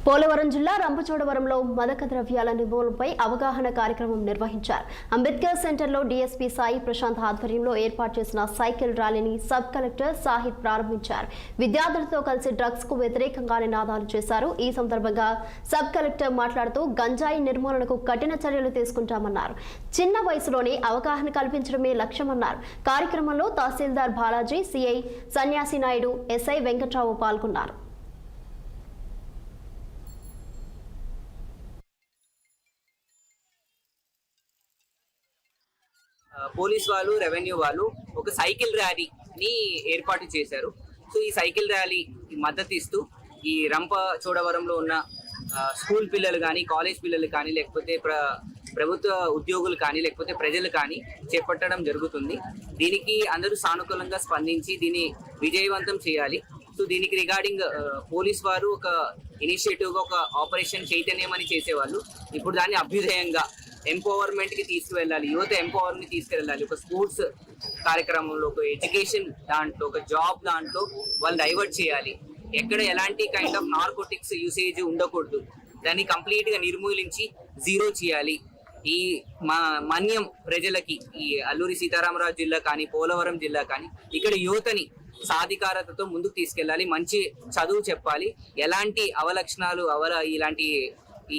పోలవరం జిల్లా రంపచోడవరంలో మాదక ద్రవ్యాల నిర్మూలనపై అవగాహన కార్యక్రమం నిర్వహించారు. అంబేద్కర్ సెంటర్లో డీఎస్పీ సాయి ప్రశాంత్ ఆధ్వర్యంలో ఏర్పాటు చేసిన సైకిల్ ర్యాలీని సబ్ కలెక్టర్ సాహిద్ ప్రారంభించారు. విద్యార్థులతో కలిసి డ్రగ్స్ కు వ్యతిరేకంగా నినాదాలు చేశారు. ఈ సందర్భంగా సబ్ కలెక్టర్ మాట్లాడుతూ గంజాయి నిర్మూలనకు కఠిన చర్యలు తీసుకుంటామన్నారు. చిన్న వయసులోనే అవగాహన కల్పించడమే లక్ష్యమన్నారు. కార్యక్రమంలో తహసీల్దార్ బాలాజీ, సిఐ సన్యాసి నాయుడు, ఎస్ఐ వెంకట్రావు పాల్గొన్నారు. పోలీస్ వాళ్ళు, రెవెన్యూ వాళ్ళు ఒక సైకిల్ ర్యాలీని ఏర్పాటు చేశారు. సో ఈ సైకిల్ ర్యాలీ మద్దతు ఇస్తూ ఈ రంపచోడవరంలో ఉన్న స్కూల్ పిల్లలు కానీ, కాలేజ్ పిల్లలు కానీ, లేకపోతే ప్రభుత్వ ఉద్యోగులు కానీ, లేకపోతే ప్రజలు కానీ చేపట్టడం జరుగుతుంది. దీనికి అందరూ సానుకూలంగా స్పందించి దీన్ని విజయవంతం చేయాలి. సో దీనికి రిగార్డింగ్ పోలీస్ వారు ఒక ఇనిషియేటివ్గా ఒక ఆపరేషన్ చైతన్యం అని చేసేవాళ్ళు. ఇప్పుడు దాన్ని అభ్యుదయంగా ఎంపవర్మెంట్ కి తీసుకువెళ్ళాలి, యువత ఎంపవర్మెంట్ తీసుకెళ్ళాలి. ఒక స్పోర్ట్స్ కార్యక్రమంలో, ఒక ఎడ్యుకేషన్ దాంట్లో, ఒక జాబ్ దాంట్లో వాళ్ళు డైవర్ట్ చేయాలి. ఎక్కడ ఎలాంటి కైండ్ ఆఫ్ నార్కోటిక్స్ యూసేజ్ ఉండకూడదు. దాన్ని కంప్లీట్ గా నిర్మూలించి జీరో చేయాలి. ఈ మన్యం ప్రజలకి, ఈ అల్లూరి సీతారామరాజు జిల్లా కానీ, పోలవరం జిల్లా కానీ, ఇక్కడ యువతని సాధికారతతో ముందుకు తీసుకెళ్ళాలి. మంచి చదువు చెప్పాలి. ఎలాంటి అవలక్షణాలు, ఇలాంటి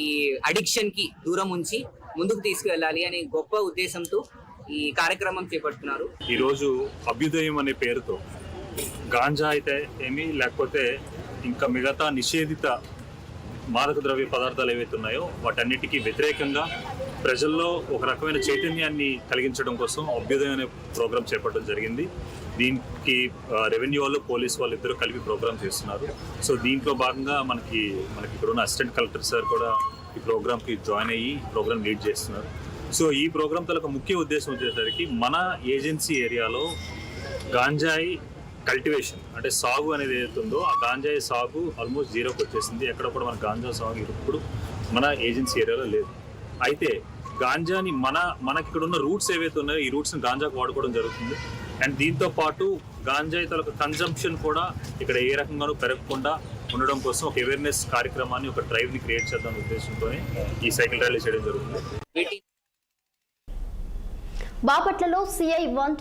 ఈ అడిక్షన్ కి దూరం ఉంచి ముందుకు తీసుకువెళ్ళాలి అనే గొప్ప ఉద్దేశంతో ఈ కార్యక్రమం చేపడుతున్నారు. ఈరోజు అభ్యుదయం అనే పేరుతో గాంజా అయితే ఏమి, లేకపోతే ఇంకా మిగతా నిషేధిత మాదక ద్రవ్య పదార్థాలు ఏవైతే ఉన్నాయో వాటన్నిటికీ వ్యతిరేకంగా ప్రజల్లో ఒక రకమైన చైతన్యాన్ని కలిగించడం కోసం అభ్యుదయం అనే ప్రోగ్రాం చేపట్టడం జరిగింది. దీనికి రెవెన్యూ వాళ్ళు, పోలీస్ వాళ్ళు ఇద్దరు కలిపి ప్రోగ్రామ్ చేస్తున్నారు. సో దీంట్లో భాగంగా మనకి ఇక్కడ ఉన్న అసిస్టెంట్ కలెక్టర్ సార్ కూడా ఈ ప్రోగ్రామ్కి జాయిన్ అయ్యి ప్రోగ్రామ్ లీడ్ చేస్తున్నారు. సో ఈ ప్రోగ్రామ్ తలకు ముఖ్య ఉద్దేశం వచ్చేసరికి మన ఏజెన్సీ ఏరియాలో గాంజాయి కల్టివేషన్ అంటే సాగు అనేది ఏదైతే ఉందో ఆ గాంజాయి సాగు ఆల్మోస్ట్ జీరోకి వచ్చేసింది. ఎక్కడ కూడా మన గాంజా సాగు ఇప్పుడు మన ఏజెన్సీ ఏరియాలో లేదు. అయితే గాంజాని మనకి ఇక్కడ ఉన్న రూట్స్ ఏవైతే ఉన్నాయో ఈ రూట్స్ని గాంజాకు వాడుకోవడం జరుగుతుంది. అండ్ దీంతో పాటు గాంజాయి తలకు కన్జంప్షన్ కూడా ఇక్కడ ఏ రకంగానూ పెరగకుండా ఉండడం కోసం ఒక అవేర్నెస్ కార్యక్రమాన్ని, ఒక డ్రైవ్ని క్రియేట్ చేద్దాం ఉద్దేశంతోనే ఈ సైకిల్ ర్యాలీ చేయడం జరుగుతుంది. బాపట్లలో సిఐ 1